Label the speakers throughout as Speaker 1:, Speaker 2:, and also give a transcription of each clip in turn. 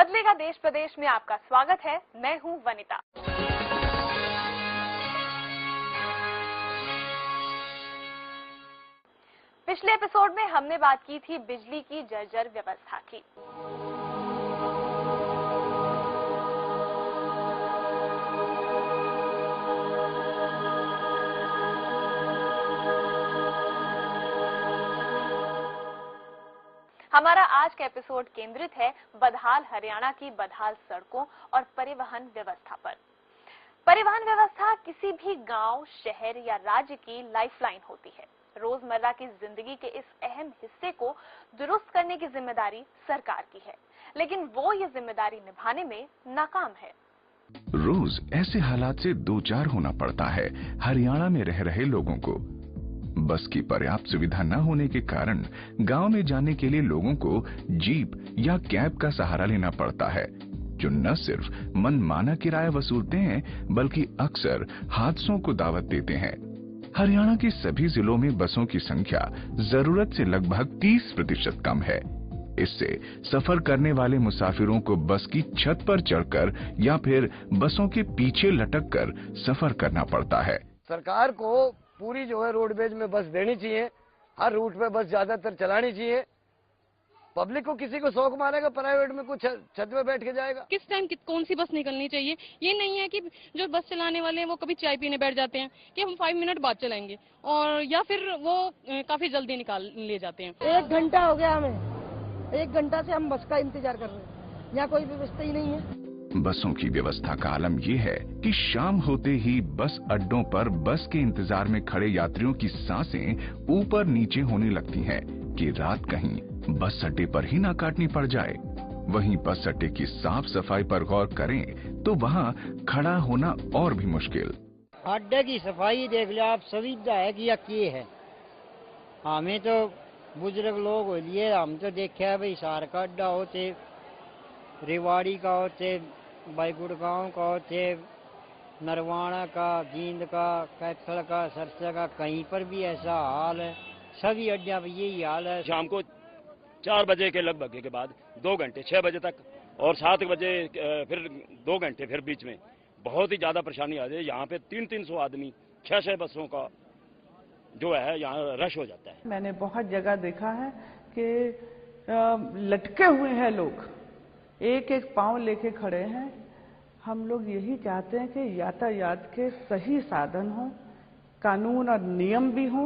Speaker 1: बदलेगा देश प्रदेश में आपका स्वागत है। मैं हूं वनिता। पिछले एपिसोड में हमने बात की थी बिजली की जर्जर व्यवस्था की। हमारा आज का एपिसोड केंद्रित है बदहाल हरियाणा की बदहाल सड़कों और परिवहन व्यवस्था पर। परिवहन व्यवस्था किसी भी गांव, शहर या राज्य की लाइफलाइन होती है। रोजमर्रा की जिंदगी के इस अहम हिस्से को दुरुस्त करने की जिम्मेदारी सरकार की है, लेकिन वो ये जिम्मेदारी निभाने में नाकाम है।
Speaker 2: रोज ऐसे हालात से दो चार होना पड़ता है हरियाणा में रह रहे लोगों को। बस की पर्याप्त सुविधा न होने के कारण गांव में जाने के लिए लोगों को जीप या कैब का सहारा लेना पड़ता है, जो न सिर्फ मनमाना किराया वसूलते हैं बल्कि अक्सर हादसों को दावत देते हैं। हरियाणा के सभी जिलों में बसों की संख्या जरूरत से लगभग 30% कम है। इससे सफर करने वाले मुसाफिरों को बस की छत पर चढ़कर या फिर बसों के पीछे लटक कर सफर करना पड़ता है।
Speaker 3: सरकार को पूरी जो है रोडवेज में बस देनी चाहिए, हर रूट पे बस ज्यादातर चलानी चाहिए। पब्लिक को किसी को शौक मारेगा प्राइवेट में, कुछ छत पे बैठ के जाएगा।
Speaker 4: किस टाइम कौन सी बस निकलनी चाहिए, ये नहीं है कि जो बस चलाने वाले हैं वो कभी चाय पीने बैठ जाते हैं कि हम 5 मिनट बाद चलाएंगे, और या फिर वो काफी जल्दी निकाल ले जाते हैं।
Speaker 5: 1 घंटा हो गया हमें, 1 घंटा से हम बस का इंतजार कर रहे हैं, यहाँ कोई व्यवस्था ही नहीं है।
Speaker 2: बसों की व्यवस्था का आलम यह है कि शाम होते ही बस अड्डों पर बस के इंतजार में खड़े यात्रियों की सांसें ऊपर नीचे होने लगती हैं कि रात कहीं बस अड्डे पर ही ना काटनी पड़ जाए। वहीं बस अड्डे की साफ सफाई पर गौर करें तो वहाँ खड़ा होना और भी मुश्किल।
Speaker 6: अड्डे की सफाई देख लो आप, सुविधा है कि या किए है। हमें तो बुजुर्ग लोग हो लिए, हम तो देखे है भाई सार का अड्डा होते, रेवाड़ी का होते, भाई गुड़गांव का होते, नरवाना का, जींद का, कैथल का, सरसा का, कहीं पर भी ऐसा हाल है। सभी अड्डा पर यही हाल है।
Speaker 7: शाम को 4 बजे के लगभग के बाद 2 घंटे 6 बजे तक, और 7 बजे फिर 2 घंटे फिर बीच में बहुत ही ज्यादा परेशानी आ जाए। यहाँ पे 300 आदमी 6 बसों का जो है यहाँ रश हो जाता है।
Speaker 8: मैंने बहुत जगह देखा है कि लटके हुए हैं लोग, एक एक पांव लेके खड़े हैं। हम लोग यही चाहते हैं कि यातायात के सही साधन हो, कानून और नियम भी हो।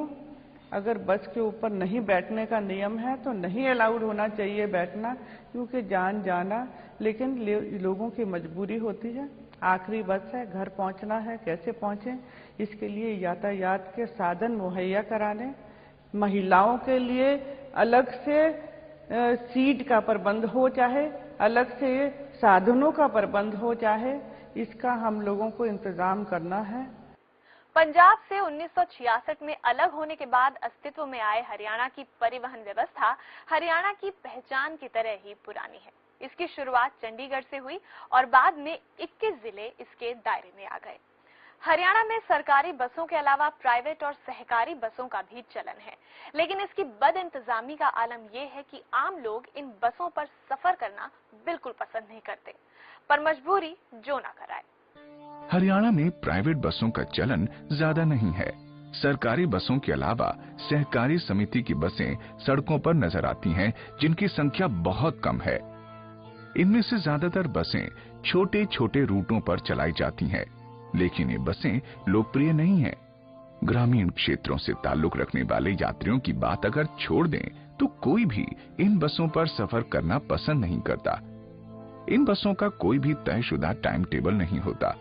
Speaker 8: अगर बस के ऊपर नहीं बैठने का नियम है तो नहीं अलाउड होना चाहिए बैठना, क्योंकि जान जाना, लेकिन लोगों की मजबूरी होती है। आखिरी बस है, घर पहुंचना है, कैसे पहुंचे, इसके लिए यातायात के साधन मुहैया कराने। महिलाओं के लिए अलग से सीट का प्रबंध हो, चाहे अलग से साधनों का प्रबंध हो, चाहे इसका हम लोगों को इंतजाम करना है।
Speaker 1: पंजाब से 1966 में अलग होने के बाद अस्तित्व में आए हरियाणा की परिवहन व्यवस्था हरियाणा की पहचान की तरह ही पुरानी है। इसकी शुरुआत चंडीगढ़ से हुई और बाद में 21 जिले इसके दायरे में आ गए। हरियाणा में सरकारी बसों के अलावा प्राइवेट और सहकारी बसों का भी चलन है, लेकिन इसकी बदइंतजामी का आलम यह है कि आम लोग इन बसों पर सफर करना बिल्कुल पसंद नहीं करते, पर मजबूरी जो ना कराए।
Speaker 2: हरियाणा में प्राइवेट बसों का चलन ज्यादा नहीं है। सरकारी बसों के अलावा सहकारी समिति की बसें सड़कों पर नजर आती हैं, जिनकी संख्या बहुत कम है। इनमें से ज्यादातर बसें छोटे छोटे रूटों पर चलाई जाती हैं, लेकिन ये बसें लोकप्रिय नहीं हैं। ग्रामीण क्षेत्रों से ताल्लुक रखने वाले यात्रियों की बात अगर छोड़ दें तो कोई भी इन बसों पर सफर करना पसंद नहीं करता। इन बसों का कोई भी तयशुदा टाइम टेबल नहीं होता।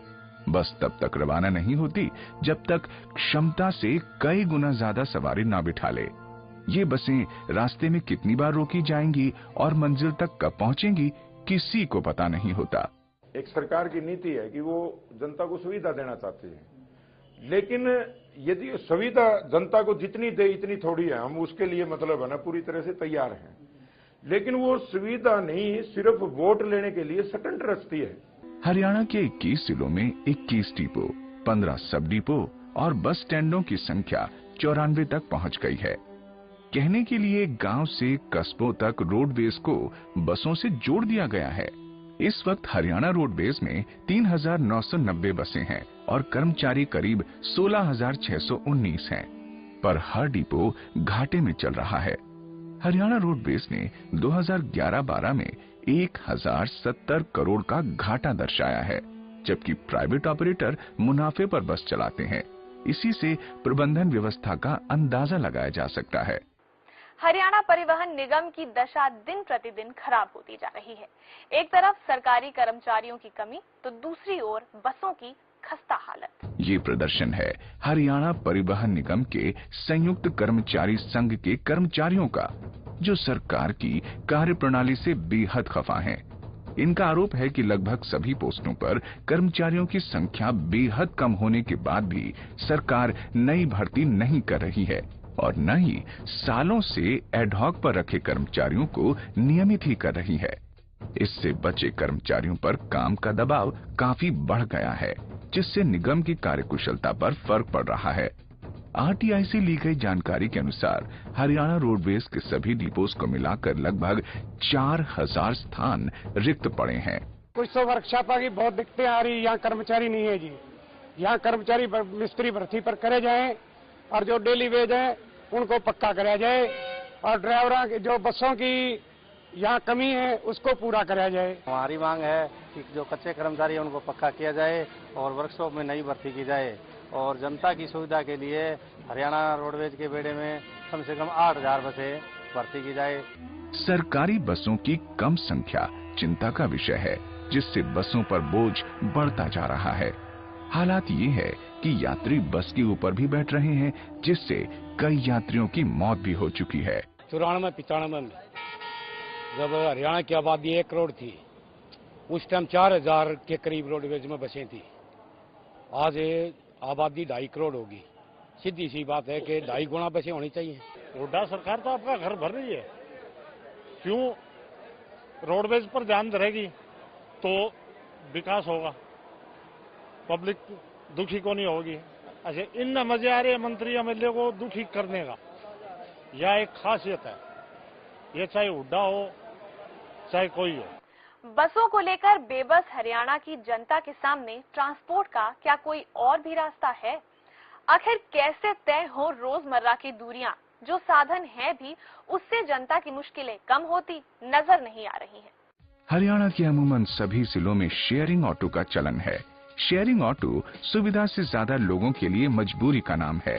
Speaker 2: बस तब तक रवाना नहीं होती जब तक क्षमता से कई गुना ज्यादा सवारी ना बिठा ले। ये बसें रास्ते में कितनी बार रोकी जाएंगी और मंजिल तक कब पहुंचेंगी, किसी को पता नहीं होता।
Speaker 9: एक सरकार की नीति है कि वो जनता को सुविधा देना चाहती है, लेकिन यदि सुविधा जनता को जितनी दे इतनी थोड़ी है। हम उसके लिए मतलब है ना पूरी तरह से तैयार हैं, लेकिन वो सुविधा नहीं सिर्फ वोट लेने के लिए स्टंट रचती है।
Speaker 2: हरियाणा के 21 जिलों में 21 डिपो, 15 सब डिपो और बस स्टैंडों की संख्या 94 तक पहुंच गई है। कहने के लिए गांव से कस्बों तक रोडवेज को बसों से जोड़ दिया गया है। इस वक्त हरियाणा रोडवेज में 3,990 बसें हैं और कर्मचारी करीब 16,619 हैं, पर हर डिपो घाटे में चल रहा है। हरियाणा रोडवेज ने 2011-12 में 1,070 करोड़ का घाटा दर्शाया है, जबकि प्राइवेट ऑपरेटर मुनाफे पर बस चलाते हैं। इसी से प्रबंधन व्यवस्था का अंदाजा लगाया जा सकता है।
Speaker 1: हरियाणा परिवहन निगम की दशा दिन प्रतिदिन खराब होती जा रही है। एक तरफ सरकारी कर्मचारियों की कमी तो दूसरी ओर बसों की खस्ता हालत।
Speaker 2: ये प्रदर्शन है हरियाणा परिवहन निगम के संयुक्त कर्मचारी संघ के कर्मचारियों का, जो सरकार की कार्यप्रणाली से बेहद खफा हैं। इनका आरोप है कि लगभग सभी पोस्टों पर कर्मचारियों की संख्या बेहद कम होने के बाद भी सरकार नई भर्ती नहीं कर रही है और न ही सालों से एडहॉक पर रखे कर्मचारियों को नियमित ही कर रही है। इससे बचे कर्मचारियों पर काम का दबाव काफी बढ़ गया है, जिससे निगम की कार्यकुशलता पर फर्क पड़ रहा है। आरटीआई से ली गई जानकारी के अनुसार हरियाणा रोडवेज के सभी डिपोज को मिलाकर लगभग 4,000 स्थान रिक्त पड़े हैं।
Speaker 10: कुछ तो वर्कशॉप की बहुत दिक्कतें आ रही, यहाँ कर्मचारी नहीं है जी। यहाँ कर्मचारी मिस्त्री भर्ती पर करे जाए और जो डेली वेज है उनको पक्का कराया जाए और ड्राइवरों की जो बसों की यहाँ कमी है उसको पूरा कराया जाए।
Speaker 11: हमारी मांग है कि जो कच्चे कर्मचारी है उनको पक्का किया जाए और वर्कशॉप में नई भर्ती की जाए और जनता की सुविधा के लिए हरियाणा रोडवेज के बेड़े में कम से कम 8,000 बसें भर्ती की जाए।
Speaker 2: सरकारी बसों की कम संख्या चिंता का विषय है, जिससे बसों पर बोझ बढ़ता जा रहा है। हालात ये है कि यात्री बस के ऊपर भी बैठ रहे हैं, जिससे कई यात्रियों की मौत भी हो चुकी है।
Speaker 10: 94-95 में जब हरियाणा की आबादी 1 करोड़ थी, उस टाइम 4,000 के करीब रोडवेज में बसें थी। आज आबादी 2.5 करोड़ होगी। सीधी सी बात है कि 2.5 गुना बसें होनी चाहिए।
Speaker 12: हुड्डा सरकार तो आपका घर भर रही है, क्यों रोडवेज पर ध्यान धरेगी तो विकास होगा, पब्लिक दुखी को नहीं होगी। अच्छा, इन मजे आ रहे मंत्री एमएलए को दुखी करने का, यह एक खासियत है। ये चाहे हुड्डा हो चाहे कोई हो।
Speaker 1: बसों को लेकर बेबस हरियाणा की जनता के सामने ट्रांसपोर्ट का क्या कोई और भी रास्ता है? आखिर कैसे तय हो रोजमर्रा की दूरियां? जो साधन है भी उससे जनता की मुश्किलें कम होती नजर नहीं आ रही हैं।
Speaker 2: हरियाणा के अमूमन सभी जिलों में शेयरिंग ऑटो का चलन है। शेयरिंग ऑटो सुविधा से ज्यादा लोगों के लिए मजबूरी का नाम है।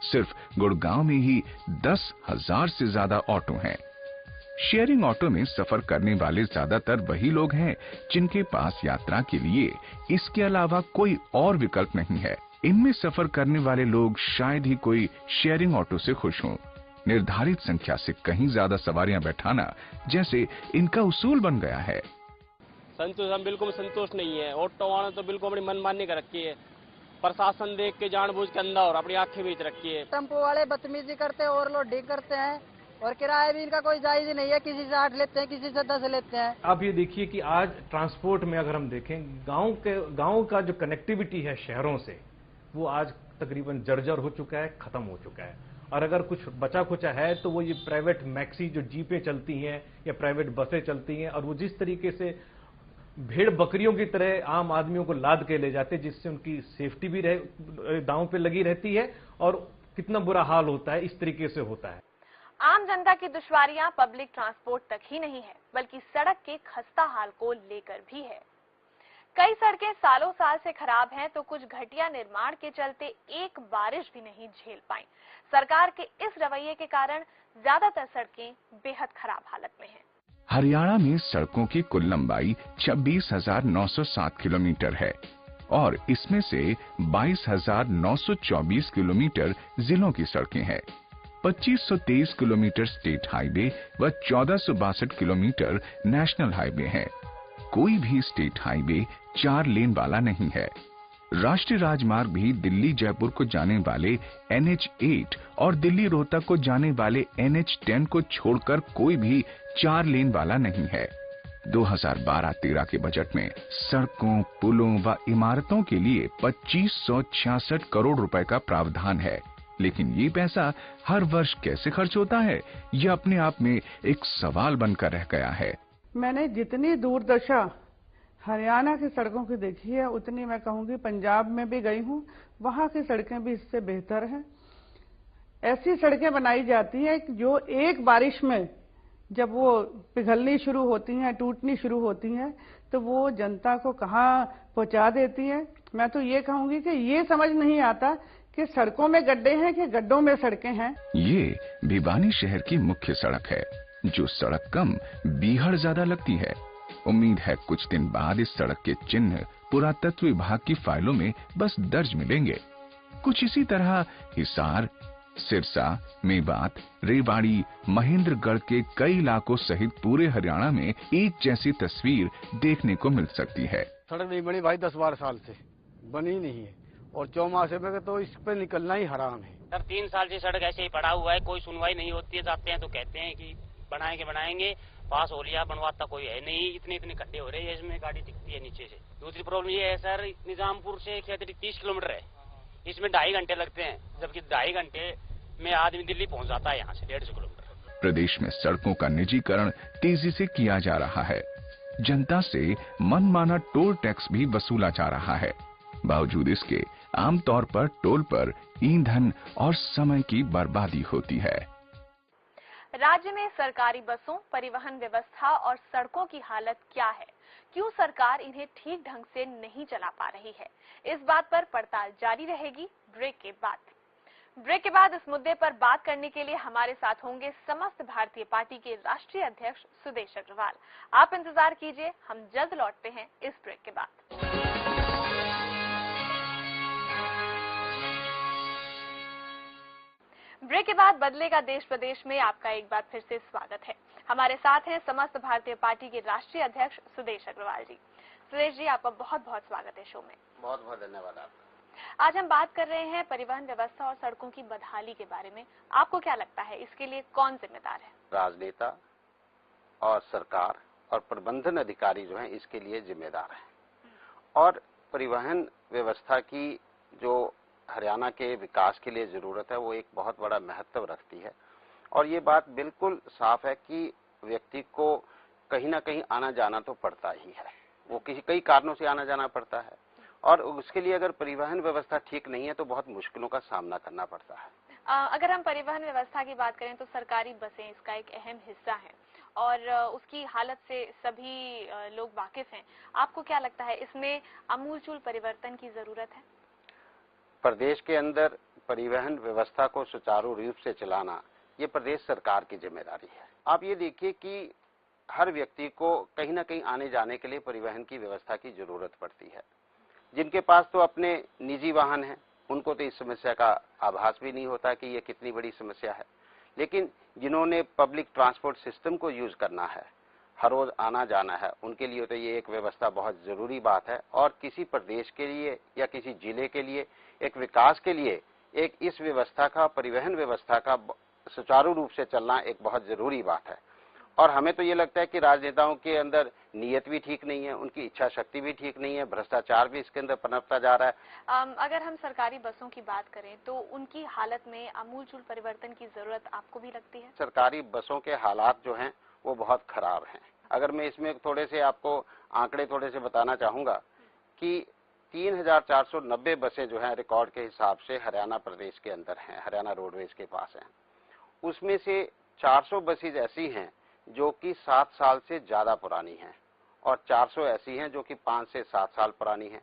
Speaker 2: सिर्फ गुड़गांव में ही 10,000 से ज्यादा ऑटो हैं। शेयरिंग ऑटो में सफर करने वाले ज्यादातर वही लोग हैं जिनके पास यात्रा के लिए इसके अलावा कोई और विकल्प नहीं है। इनमें सफर करने वाले लोग शायद ही कोई शेयरिंग ऑटो से खुश हों। निर्धारित संख्या से कहीं ज्यादा सवारियां बैठाना जैसे इनका उसूल बन गया है।
Speaker 13: संतोष हम बिल्कुल संतुष्ट नहीं है। ऑटो वालों तो बिल्कुल अपनी मनमानी कर रखी है। प्रशासन देख के जानबूझ के अंधा और अपनी आंखें बीच रखी है।
Speaker 5: टेम्पो वाले बदतमीजी करते हैं, ओवरलोडिंग करते हैं और किराया भी इनका कोई जायज नहीं है। किसी से 8 लेते हैं, किसी से 10 लेते हैं।
Speaker 14: आप ये देखिए कि आज ट्रांसपोर्ट में अगर हम देखें, गांव का जो कनेक्टिविटी है शहरों से, वो आज तकरीबन जर्जर हो चुका है, खत्म हो चुका है। और अगर कुछ बचा खुचा है तो वो ये प्राइवेट मैक्सी जो जीपें चलती हैं या प्राइवेट बसें चलती हैं, और वो जिस तरीके से भेड़ बकरियों की तरह आम आदमियों को लाद के ले जाते हैं, जिससे उनकी सेफ्टी भी दांव पे लगी रहती है और कितना बुरा हाल होता है, इस तरीके से होता है।
Speaker 1: आम जनता की दुश्वारियां पब्लिक ट्रांसपोर्ट तक ही नहीं है, बल्कि सड़क के खस्ता हाल को लेकर भी है। कई सड़कें सालों साल से खराब हैं, तो कुछ घटिया निर्माण के चलते एक बारिश भी नहीं झेल पाई। सरकार के इस रवैये के कारण ज्यादातर सड़कें बेहद खराब हालत में हैं।
Speaker 2: हरियाणा में सड़कों की कुल लंबाई 26,907 किलोमीटर है और इसमें से 22,924 किलोमीटर जिलों की सड़कें हैं। 2523 किलोमीटर स्टेट हाईवे व 1462 किलोमीटर नेशनल हाईवे हैं। कोई भी स्टेट हाईवे 4 लेन वाला नहीं है। राष्ट्रीय राजमार्ग भी दिल्ली जयपुर को जाने वाले NH8 और दिल्ली रोहतक को जाने वाले NH10 को छोड़कर कोई भी 4 लेन वाला नहीं है। 2012-13 के बजट में सड़कों, पुलों व इमारतों के लिए 2566 करोड़ रुपए का प्रावधान है, लेकिन ये पैसा हर वर्ष कैसे खर्च होता है, ये अपने आप में एक सवाल बनकर रह गया है।
Speaker 8: मैंने जितनी दूरदर्शा हरियाणा की सड़कों की देखिए, उतनी मैं कहूँगी पंजाब में भी गई हूँ, वहाँ की सड़कें भी इससे बेहतर हैं। ऐसी सड़कें बनाई जाती हैं जो एक बारिश में जब वो पिघलनी शुरू होती हैं, टूटनी शुरू होती हैं, तो वो जनता को कहाँ पहुंचा देती हैं। मैं तो ये कहूँगी कि ये समझ नहीं आता कि सड़कों में गड्ढे हैं कि गड्ढों में सड़कें हैं।
Speaker 2: ये भिवानी शहर की मुख्य सड़क है, जो सड़क कम बीहड़ ज्यादा लगती है। उम्मीद है कुछ दिन बाद इस सड़क के चिन्ह पुरातत्व विभाग की फाइलों में बस दर्ज मिलेंगे। कुछ इसी तरह हिसार, सिरसा, मेवात, रेवाड़ी, महेंद्रगढ़ के कई इलाकों सहित पूरे हरियाणा में एक जैसी तस्वीर देखने को मिल सकती है।
Speaker 3: सड़क नहीं बनी भाई 10-12 साल से बनी नहीं है, और चौमासे में तो इस पे निकलना ही हराम है।
Speaker 15: सर 3 साल से सड़क ऐसे ही पड़ा हुआ है, कोई सुनवाई नहीं होती है। जाते हैं तो कहते हैं कि बनाएंगे, पास हो लिया, बनवाता कोई है नहीं। इतने खड्डे हो रहे हैं, इसमें गाड़ी दिखती है नीचे से। दूसरी प्रॉब्लम ये है सर, निजामपुर से खेतड़ी 30 किलोमीटर है, इसमें 2.5 घंटे लगते हैं, जबकि 2.5 घंटे में आदमी दिल्ली पहुंच जाता है यहाँ से 150 किलोमीटर।
Speaker 2: प्रदेश में सड़कों का निजीकरण तेजी से किया जा रहा है। जनता से मनमाना टोल टैक्स भी वसूला जा रहा है। बावजूद इसके आमतौर पर टोल पर ईंधन और समय की बर्बादी होती है।
Speaker 1: राज्य में सरकारी बसों, परिवहन व्यवस्था और सड़कों की हालत क्या है? क्यों सरकार इन्हें ठीक ढंग से नहीं चला पा रही है? इस बात पर पड़ताल जारी रहेगी ब्रेक के बाद। इस मुद्दे पर बात करने के लिए हमारे साथ होंगे समस्त भारतीय पार्टी के राष्ट्रीय अध्यक्ष सुदेश अग्रवाल। आप इंतजार कीजिए, हम जल्द लौटते हैं इस ब्रेक के बाद। ब्रेक के बाद बदलेगा देश प्रदेश में आपका एक बार फिर से स्वागत है। हमारे साथ हैं समस्त भारतीय पार्टी के राष्ट्रीय अध्यक्ष सुदेश अग्रवाल जी। सुदेश जी, आपका बहुत बहुत स्वागत है शो में।
Speaker 11: बहुत बहुत धन्यवाद आपका।
Speaker 1: आज हम बात कर रहे हैं परिवहन व्यवस्था और सड़कों की बदहाली के बारे में। आपको क्या लगता है, इसके लिए कौन जिम्मेदार है?
Speaker 11: राजनेता और सरकार और प्रबंधन अधिकारी जो हैं इसके लिए जिम्मेदार हैं। और परिवहन व्यवस्था की जो हरियाणा के विकास के लिए जरूरत है वो एक बहुत बड़ा महत्व रखती है। और ये बात बिल्कुल साफ है कि व्यक्ति को कहीं ना कहीं आना जाना तो पड़ता ही है, वो कई कारणों से आना जाना पड़ता है। और उसके लिए अगर परिवहन व्यवस्था ठीक नहीं है तो बहुत मुश्किलों का सामना करना पड़ता है।
Speaker 1: अगर हम परिवहन व्यवस्था की बात करें तो सरकारी बसें इसका एक अहम हिस्सा है और उसकी हालत से सभी लोग वाकिफ हैं। आपको क्या लगता है, इसमें आमूलचूल परिवर्तन की जरूरत है?
Speaker 11: प्रदेश के अंदर परिवहन व्यवस्था को सुचारू रूप से चलाना ये प्रदेश सरकार की जिम्मेदारी है। आप ये देखिए कि हर व्यक्ति को कहीं ना कहीं आने जाने के लिए परिवहन की व्यवस्था की जरूरत पड़ती है। जिनके पास तो अपने निजी वाहन हैं उनको तो इस समस्या का आभास भी नहीं होता कि ये कितनी बड़ी समस्या है, लेकिन जिन्होंने पब्लिक ट्रांसपोर्ट सिस्टम को यूज करना है, हर रोज आना जाना है, उनके लिए तो ये एक व्यवस्था बहुत जरूरी बात है। और किसी प्रदेश के लिए या किसी जिले के लिए एक विकास के लिए एक इस व्यवस्था का, परिवहन व्यवस्था का सुचारू रूप से चलना एक बहुत जरूरी बात है। और हमें तो ये लगता है कि राजनेताओं के अंदर नीयत भी ठीक नहीं है, उनकी इच्छा शक्ति भी ठीक नहीं है, भ्रष्टाचार भी इसके अंदर पनपता जा रहा है।
Speaker 1: अगर हम सरकारी बसों की बात करें तो उनकी हालत में आमूलचूल परिवर्तन की जरूरत आपको भी लगती है?
Speaker 11: सरकारी बसों के हालात जो हैं वो बहुत खराब हैं। अगर मैं इसमें थोड़े से आपको आंकड़े थोड़े से बताना चाहूंगा कि 3490 बसें जो हैं रिकॉर्ड के हिसाब से हरियाणा प्रदेश के अंदर हैं, हरियाणा रोडवेज के पास हैं। उसमें से 400 बसेज ऐसी हैं जो कि 7 साल से ज्यादा पुरानी हैं और 400 ऐसी हैं जो कि 5 से 7 साल पुरानी हैं।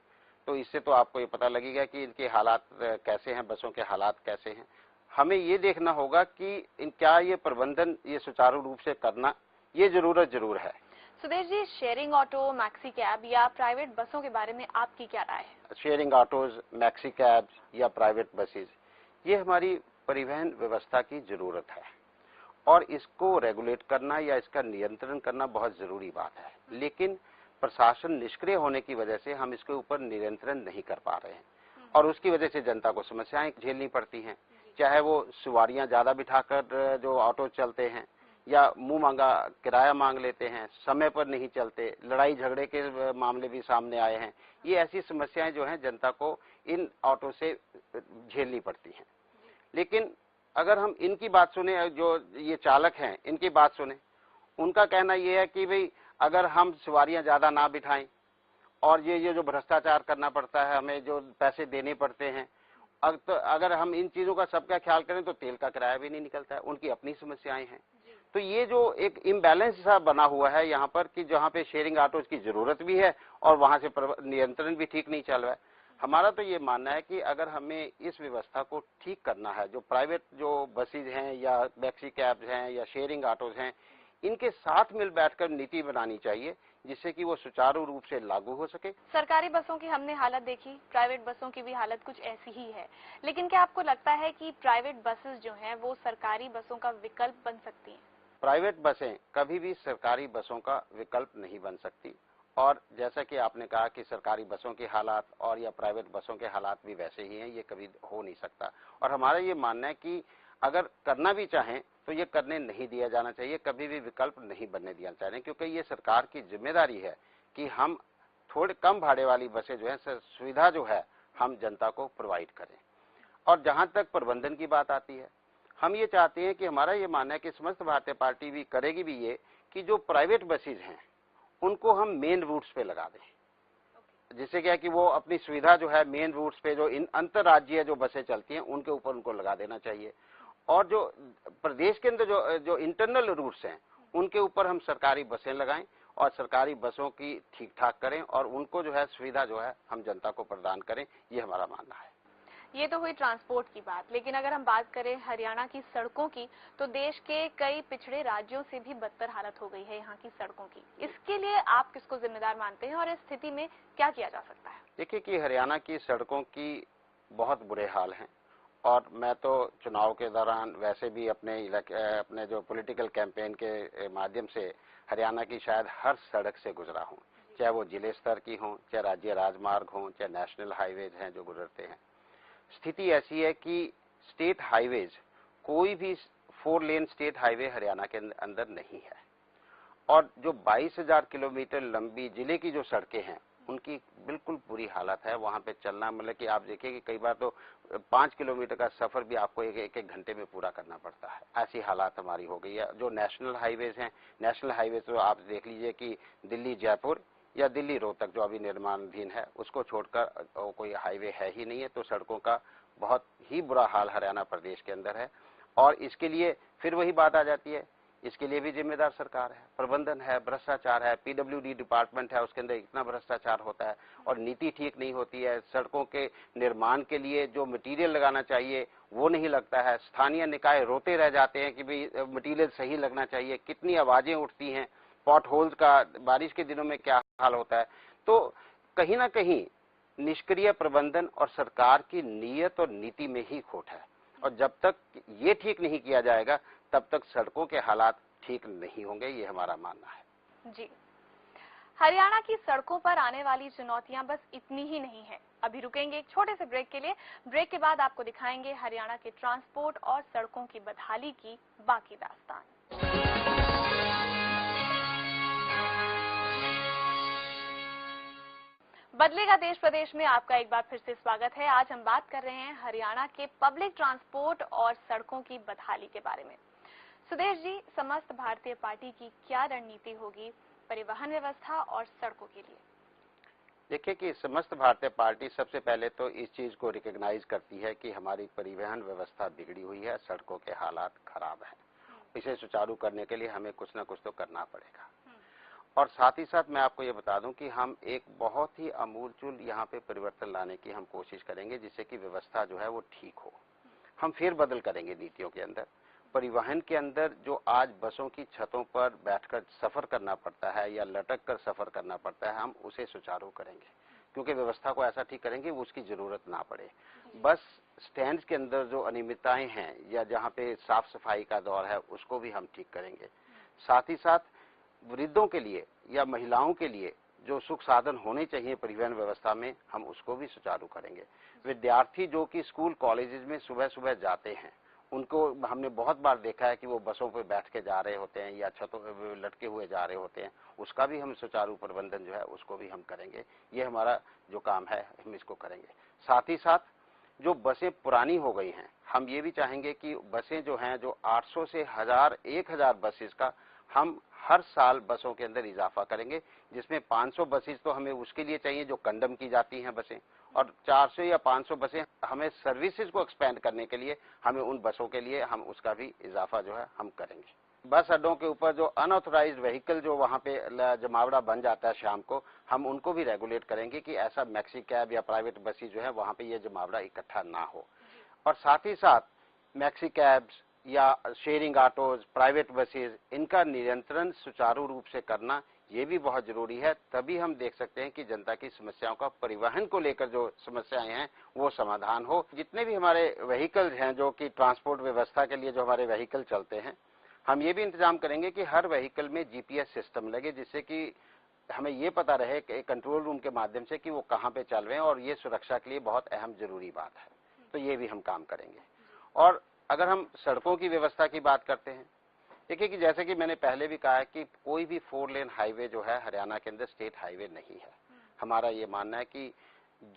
Speaker 11: तो इससे तो आपको ये पता लगेगा कि इनके हालात कैसे हैं, बसों के हालात कैसे हैं। हमें ये देखना होगा कि क्या ये प्रबंधन ये सुचारू रूप से करना ये जरूरत जरूर है।
Speaker 1: Sudesh ji, sharing auto, maxi cab या प्राइवेट बसों के बारे में आपकी क्या राय है?
Speaker 11: शेयरिंग ऑटोज, मैक्सी कैब या प्राइवेट बसेज ये हमारी परिवहन व्यवस्था की जरूरत है और इसको रेगुलेट करना या इसका नियंत्रण करना बहुत जरूरी बात है। लेकिन प्रशासन निष्क्रिय होने की वजह से हम इसके ऊपर नियंत्रण नहीं कर पा रहे हैं और उसकी वजह से जनता को समस्याएं झेलनी पड़ती हैं। चाहे वो सवारियां ज्यादा बिठाकर जो ऑटो चलते हैं या मुंह मांगा किराया मांग लेते हैं, समय पर नहीं चलते, लड़ाई झगड़े के मामले भी सामने आए हैं। ये ऐसी समस्याएं जो हैं जनता को इन ऑटो से झेलनी पड़ती हैं। लेकिन अगर हम इनकी बात सुने, जो ये चालक हैं इनकी बात सुने, उनका कहना ये है कि भाई अगर हम सवारियां ज्यादा ना बिठाएं और ये जो भ्रष्टाचार करना पड़ता है, हमें जो पैसे देने पड़ते हैं, तो अगर हम इन चीजों का सबका ख्याल करें तो तेल का किराया भी नहीं निकलता है, उनकी अपनी समस्याएं हैं। तो ये जो एक इम्बैलेंस सा बना हुआ है यहाँ पर कि जहाँ पे शेयरिंग ऑटोज की जरूरत भी है और वहां से नियंत्रण भी ठीक नहीं चल रहा है। हमारा तो ये मानना है कि अगर हमें इस व्यवस्था को ठीक करना है, जो प्राइवेट जो बसेज हैं या मैक्सी कैब्स हैं या शेयरिंग ऑटोज हैं, इनके साथ मिल बैठकर नीति बनानी चाहिए जिससे कि वो सुचारू रूप से लागू हो सके।
Speaker 1: सरकारी बसों की हमने हालत देखी, प्राइवेट बसों की भी हालत कुछ ऐसी ही है, लेकिन क्या आपको लगता है कि प्राइवेट बसेस जो हैं वो सरकारी बसों का विकल्प बन सकती हैं?
Speaker 11: प्राइवेट बसें कभी भी सरकारी बसों का विकल्प नहीं बन सकती, और जैसा कि आपने कहा कि सरकारी बसों के हालात और या प्राइवेट बसों के हालात भी वैसे ही हैं, ये कभी हो नहीं सकता। और हमारा ये मानना है कि अगर करना भी चाहें तो ये करने नहीं दिया जाना चाहिए, कभी भी विकल्प नहीं बनने दिया चाहिए, क्योंकि ये सरकार की जिम्मेदारी है कि हम थोड़े कम भाड़े वाली बसें जो है सुविधा जो है हम जनता को प्रोवाइड करें। और जहां तक प्रबंधन की बात आती है, हम ये चाहते हैं कि हमारा ये मानना है कि समस्त भारतीय पार्टी भी करेगी भी ये कि जो प्राइवेट बसेज हैं उनको हम मेन रूट्स पे लगा दें, जिससे क्या है कि वो अपनी सुविधा जो है मेन रूट्स पे जो अंतर्राज्यीय जो बसें चलती हैं उनके ऊपर उनको लगा देना चाहिए। और जो प्रदेश के अंदर जो इंटरनल रूट्स हैं उनके ऊपर हम सरकारी बसें लगाएं और सरकारी बसों की ठीक ठाक करें और उनको जो है सुविधा जो है हम जनता को प्रदान करें, ये हमारा मानना है।
Speaker 1: ये तो हुई ट्रांसपोर्ट की बात, लेकिन अगर हम बात करें हरियाणा की सड़कों की तो देश के कई पिछड़े राज्यों से भी बदतर हालत हो गई है यहाँ की सड़कों की। इसके लिए आप किसको जिम्मेदार मानते हैं और इस स्थिति में क्या किया जा सकता है?
Speaker 11: देखिए कि हरियाणा की सड़कों की बहुत बुरे हाल हैं, और मैं तो चुनाव के दौरान वैसे भी अपने जो पॉलिटिकल कैंपेन के माध्यम से हरियाणा की शायद हर सड़क से गुजरा हूँ, चाहे वो जिले स्तर की हों, चाहे राज्य राजमार्ग हों, चाहे नेशनल हाईवेज हैं जो गुजरते हैं। स्थिति ऐसी है कि स्टेट हाईवेज, कोई भी 4 लेन स्टेट हाईवे हरियाणा के अंदर नहीं है, और जो 22,000 किलोमीटर लंबी जिले की जो सड़कें हैं उनकी बिल्कुल बुरी हालत है। वहां पे चलना मतलब कि आप देखिए कि कई बार तो 5 किलोमीटर का सफर भी आपको एक घंटे में पूरा करना पड़ता है, ऐसी हालात हमारी हो गई है। जो नेशनल हाईवेज हैं, नेशनल हाईवे तो आप देख लीजिए कि दिल्ली जयपुर या दिल्ली रोहतक जो अभी निर्माणाधीन है उसको छोड़कर कोई हाईवे है ही नहीं है। तो सड़कों का बहुत ही बुरा हाल हरियाणा प्रदेश के अंदर है, और इसके लिए फिर वही बात आ जाती है, इसके लिए भी जिम्मेदार सरकार है, प्रबंधन है, भ्रष्टाचार है, पीडब्ल्यूडी डिपार्टमेंट है, उसके अंदर इतना भ्रष्टाचार होता है और नीति ठीक नहीं होती है। सड़कों के निर्माण के लिए जो मटेरियल लगाना चाहिए वो नहीं लगता है, स्थानीय निकाय रोते रह जाते हैं कि भाई मटेरियल सही लगना चाहिए। कितनी आवाजें उठती हैं, पॉट होल्स का बारिश के दिनों में क्या हाल होता है। तो कहीं ना कहीं निष्क्रिय प्रबंधन और सरकार की नीयत और नीति में ही खोट है, और जब तक ये ठीक नहीं किया जाएगा तब तक सड़कों के हालात ठीक नहीं होंगे, ये हमारा मानना है।
Speaker 1: जी, हरियाणा की सड़कों पर आने वाली चुनौतियां बस इतनी ही नहीं है। अभी रुकेंगे एक छोटे से ब्रेक के लिए। ब्रेक के बाद आपको दिखाएंगे हरियाणा के ट्रांसपोर्ट और सड़कों की बदहाली की बाकी दास्तान। बदलेगा देश प्रदेश में आपका एक बार फिर से स्वागत है। आज हम बात कर रहे हैं हरियाणा के पब्लिक ट्रांसपोर्ट और सड़कों की बदहाली के बारे में। सुदेश जी, समस्त भारतीय पार्टी की क्या रणनीति होगी परिवहन व्यवस्था और सड़कों के लिए?
Speaker 11: देखिए कि समस्त भारतीय पार्टी सबसे पहले तो इस चीज को रिकॉग्नाइज करती है कि हमारी परिवहन व्यवस्था बिगड़ी हुई है, सड़कों के हालात खराब हैं। इसे सुचारू करने के लिए हमें कुछ न कुछ तो करना पड़ेगा। और साथ ही साथ मैं आपको ये बता दूं कि हम एक बहुत ही अमूलचूल यहाँ पे परिवर्तन लाने की हम कोशिश करेंगे जिससे कि व्यवस्था जो है वो ठीक हो। हम फिर बदल करेंगे नीतियों के अंदर। परिवहन के अंदर जो आज बसों की छतों पर बैठकर सफर करना पड़ता है या लटक कर सफर करना पड़ता है, हम उसे सुचारू करेंगे, क्योंकि व्यवस्था को ऐसा ठीक करेंगे वो उसकी जरूरत ना पड़े। बस स्टैंड के अंदर जो अनियमितताएं हैं या जहाँ पे साफ सफाई का दौर है उसको भी हम ठीक करेंगे। साथ ही साथ वृद्धों के लिए या महिलाओं के लिए जो सुख साधन होने चाहिए परिवहन व्यवस्था में, हम उसको भी सुचारू करेंगे। विद्यार्थी जो कि स्कूल कॉलेजेस में सुबह सुबह जाते हैं, उनको हमने बहुत बार देखा है कि वो बसों पे बैठ के जा रहे होते हैं या छतों पे लटके हुए जा रहे होते हैं, उसका भी हम सुचारू प्रबंधन जो है उसको भी हम करेंगे। ये हमारा जो काम है हम इसको करेंगे। साथ ही साथ जो बसें पुरानी हो गई हैं, हम ये भी चाहेंगे कि बसें जो हैं जो 800 से 1000 बसेस का हम
Speaker 16: हर साल बसों के अंदर इजाफा करेंगे, जिसमें 500 बसेस तो हमें उसके लिए चाहिए जो कंडम की जाती हैं बसें, और 400 या 500 बसें हमें सर्विसेज को एक्सपेंड करने के लिए हमें उन बसों के लिए हम उसका भी इजाफा जो है हम करेंगे। बस अड्डों के ऊपर जो अनऑथराइज्ड व्हीकल जो वहां पे जमावड़ा बन जाता है शाम को, हम उनको भी रेगुलेट करेंगे कि ऐसा मैक्सी कैब या प्राइवेट बसें जो है वहां पे ये जमावड़ा इकट्ठा ना हो। और साथ ही साथ मैक्सी कैब्स या शेयरिंग ऑटोज, प्राइवेट बसेज, इनका नियंत्रण सुचारू रूप से करना ये भी बहुत जरूरी है। तभी हम देख सकते हैं कि जनता की समस्याओं का, परिवहन को लेकर जो समस्याएं हैं वो समाधान हो। जितने भी हमारे व्हीकल हैं जो कि ट्रांसपोर्ट व्यवस्था के लिए जो हमारे व्हीकल चलते हैं, हम ये भी इंतजाम करेंगे कि हर व्हीकल में जीपीएस सिस्टम लगे, जिससे कि हमें ये पता रहे कि कंट्रोल रूम के माध्यम से कि वो कहाँ पे चल रहे हैं, और ये सुरक्षा के लिए बहुत अहम जरूरी बात है। तो ये भी हम काम करेंगे। और अगर हम सड़कों की व्यवस्था की बात करते हैं, देखिए कि जैसे कि मैंने पहले भी कहा है कि कोई भी 4 लेन हाईवे जो है हरियाणा के अंदर स्टेट हाईवे नहीं है। हमारा ये मानना है कि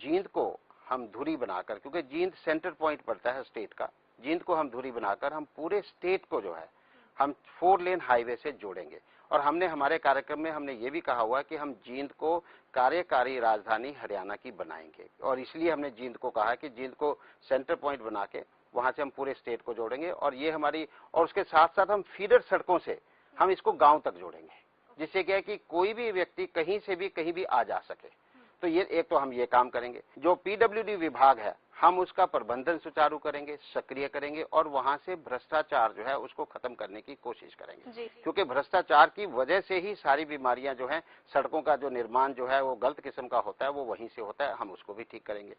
Speaker 16: जींद को हम धुरी बनाकर, क्योंकि जींद सेंटर पॉइंट पड़ता है स्टेट का, जींद को हम धुरी बनाकर हम पूरे स्टेट को जो है हम 4 लेन हाईवे से जोड़ेंगे। और हमने हमारे कार्यक्रम में हमने ये भी कहा हुआ है कि हम जींद को कार्यकारी राजधानी हरियाणा की बनाएंगे, और इसलिए हमने जींद को कहा है कि जींद को सेंटर पॉइंट बना के वहां से हम पूरे स्टेट को जोड़ेंगे। और ये हमारी, और उसके साथ साथ हम फीडर सड़कों से हम इसको गांव तक जोड़ेंगे, जिससे क्या है कि कोई भी व्यक्ति कहीं से भी कहीं भी आ जा सके। तो ये एक तो हम ये काम करेंगे। जो पीडब्ल्यूडी विभाग है हम उसका प्रबंधन सुचारू करेंगे, सक्रिय करेंगे, और वहां से भ्रष्टाचार जो है उसको खत्म करने की कोशिश करेंगे, क्योंकि भ्रष्टाचार की वजह से ही सारी बीमारियां जो है, सड़कों का जो निर्माण जो है वो गलत किस्म का होता है, वो वहीं से होता है, हम उसको भी ठीक करेंगे।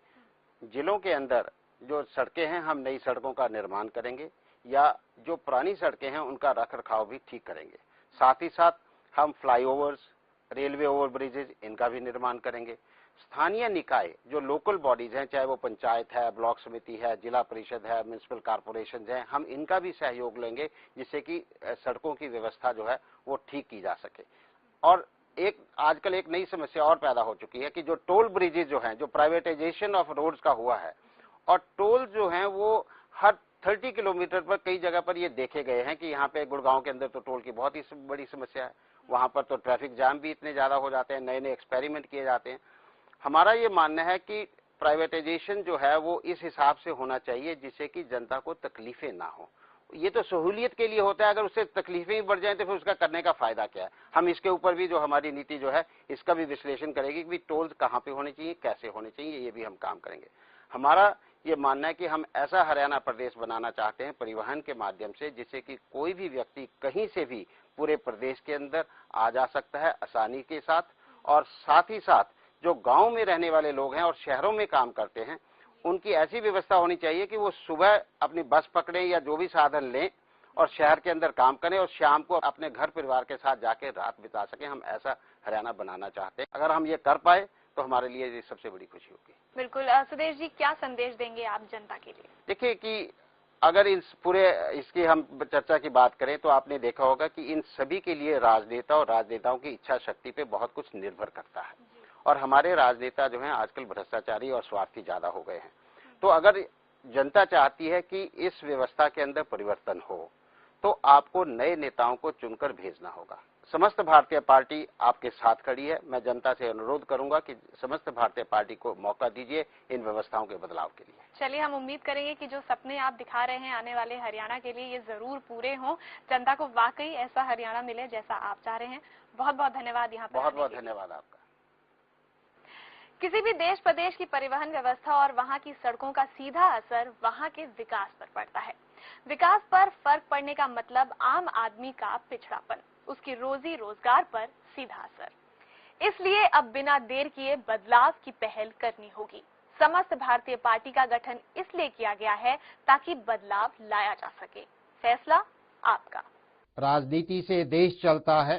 Speaker 16: जिलों के अंदर जो सड़कें हैं हम नई सड़कों का निर्माण करेंगे, या जो पुरानी सड़कें हैं उनका रख रखाव भी ठीक करेंगे। साथ ही साथ हम फ्लाईओवर्स, रेलवे ओवरब्रिजेज, इनका भी निर्माण करेंगे। स्थानीय निकाय जो लोकल बॉडीज हैं, चाहे वो पंचायत है, ब्लॉक समिति है, जिला परिषद है, म्युनिसिपल कॉर्पोरेशन है, हम इनका भी सहयोग लेंगे, जिससे कि सड़कों की व्यवस्था जो है वो ठीक की जा सके। और आजकल एक नई समस्या और पैदा हो चुकी है कि जो टोल ब्रिजेज जो हैं, जो प्राइवेटाइजेशन ऑफ रोड्स का हुआ है, और टोल जो हैं वो हर 30 किलोमीटर पर कई जगह पर ये देखे गए हैं कि यहाँ पे गुड़गांव के अंदर तो टोल की बहुत ही बड़ी समस्या है, वहां पर तो ट्रैफिक जाम भी इतने ज्यादा हो जाते हैं, नए नए एक्सपेरिमेंट किए जाते हैं। हमारा ये मानना है कि प्राइवेटाइजेशन जो है वो इस हिसाब से होना चाहिए जिससे कि जनता को तकलीफें ना हो। ये तो सहूलियत के लिए होता है, अगर उससे तकलीफें ही बढ़ जाए तो फिर उसका करने का फायदा क्या है। हम इसके ऊपर भी जो हमारी नीति जो है इसका भी विश्लेषण करेगी कि टोल कहाँ पे होने चाहिए, कैसे होने चाहिए, ये भी हम काम करेंगे। हमारा ये मानना है कि हम ऐसा हरियाणा प्रदेश बनाना चाहते हैं परिवहन के माध्यम से, जिससे कि कोई भी व्यक्ति कहीं से भी पूरे प्रदेश के अंदर आ जा सकता है आसानी के साथ। और साथ ही साथ जो गांव में रहने वाले लोग हैं और शहरों में काम करते हैं, उनकी ऐसी व्यवस्था होनी चाहिए कि वो सुबह अपनी बस पकड़ें या जो भी साधन लें और शहर के अंदर काम करें, और शाम को अपने घर परिवार के साथ जाके रात बिता सकें। हम ऐसा हरियाणा बनाना चाहते हैं। अगर हम ये कर पाए तो हमारे लिए ये सबसे बड़ी खुशी होगी।
Speaker 1: बिल्कुल। सुदेश जी, क्या संदेश देंगे आप जनता के लिए?
Speaker 16: देखिए कि अगर इसकी हम चर्चा की बात करें तो आपने देखा होगा कि इन सभी के लिए राजनेता और राजनेताओं की इच्छा शक्ति पे बहुत कुछ निर्भर करता है, और हमारे राजनेता जो हैं आजकल भ्रष्टाचारी और स्वार्थी ज्यादा हो गए हैं। तो अगर जनता चाहती है कि इस व्यवस्था के अंदर परिवर्तन हो तो आपको नए नेताओं को चुनकर भेजना होगा। समस्त भारतीय पार्टी आपके साथ खड़ी है। मैं जनता से अनुरोध करूंगा कि समस्त भारतीय पार्टी को मौका दीजिए इन व्यवस्थाओं के बदलाव के लिए।
Speaker 1: चलिए, हम उम्मीद करेंगे कि जो सपने आप दिखा रहे हैं आने वाले हरियाणा के लिए, ये जरूर पूरे हों, जनता को वाकई ऐसा हरियाणा मिले जैसा आप चाह रहे हैं। बहुत बहुत धन्यवाद यहाँ पर।
Speaker 16: बहुत बहुत धन्यवाद आपका।
Speaker 1: किसी भी देश प्रदेश की परिवहन व्यवस्था और वहाँ की सड़कों का सीधा असर वहाँ के विकास पर पड़ता है। विकास पर फर्क पड़ने का मतलब आम आदमी का पिछड़ापन, उसकी रोजी रोजगार पर सीधा असर। इसलिए अब बिना देर किए बदलाव की पहल करनी होगी। समस्त भारतीय पार्टी का गठन इसलिए किया गया है ताकि बदलाव लाया जा सके। फैसला आपका।
Speaker 17: राजनीति से देश चलता है,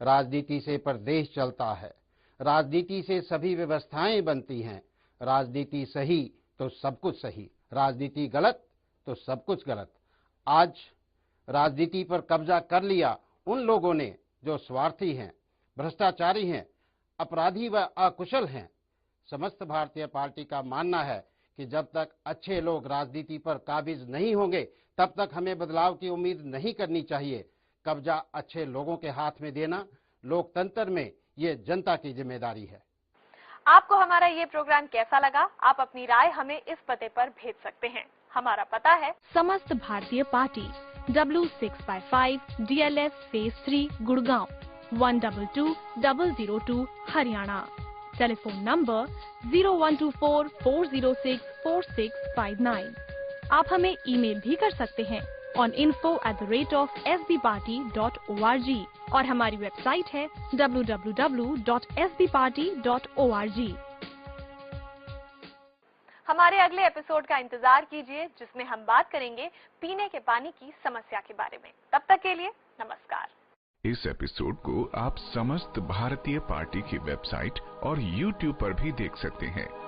Speaker 17: राजनीति से प्रदेश चलता है, राजनीति से सभी व्यवस्थाएं बनती हैं। राजनीति सही तो सब कुछ सही, राजनीति गलत तो सब कुछ गलत। आज राजनीति पर कब्जा कर लिया उन लोगों ने जो स्वार्थी हैं, भ्रष्टाचारी हैं, अपराधी व अकुशल हैं। समस्त भारतीय पार्टी का मानना है कि जब तक अच्छे लोग राजनीति पर काबिज नहीं होंगे तब तक हमें बदलाव की उम्मीद नहीं करनी चाहिए, कब्जा अच्छे लोगों के हाथ में देना लोकतंत्र में ये जनता की जिम्मेदारी है।
Speaker 1: आपको हमारा ये प्रोग्राम कैसा लगा? आप अपनी राय हमें इस पते पर भेज सकते हैं। हमारा पता है समस्त भारतीय party, W6/5 DLF Phase 3 Gurgaon, 122002 Haryana. Telephone number 0124-406-4659। आप हमें ईमेल भी कर सकते हैं on info@sbparty.org और हमारी वेबसाइट है www.sbparty.org। हमारे अगले एपिसोड का इंतजार कीजिए, जिसमें हम बात करेंगे पीने के पानी की समस्या के बारे में। तब तक के लिए नमस्कार।
Speaker 2: इस एपिसोड को आप समस्त भारतीय पार्टी की वेबसाइट और YouTube पर भी देख सकते हैं।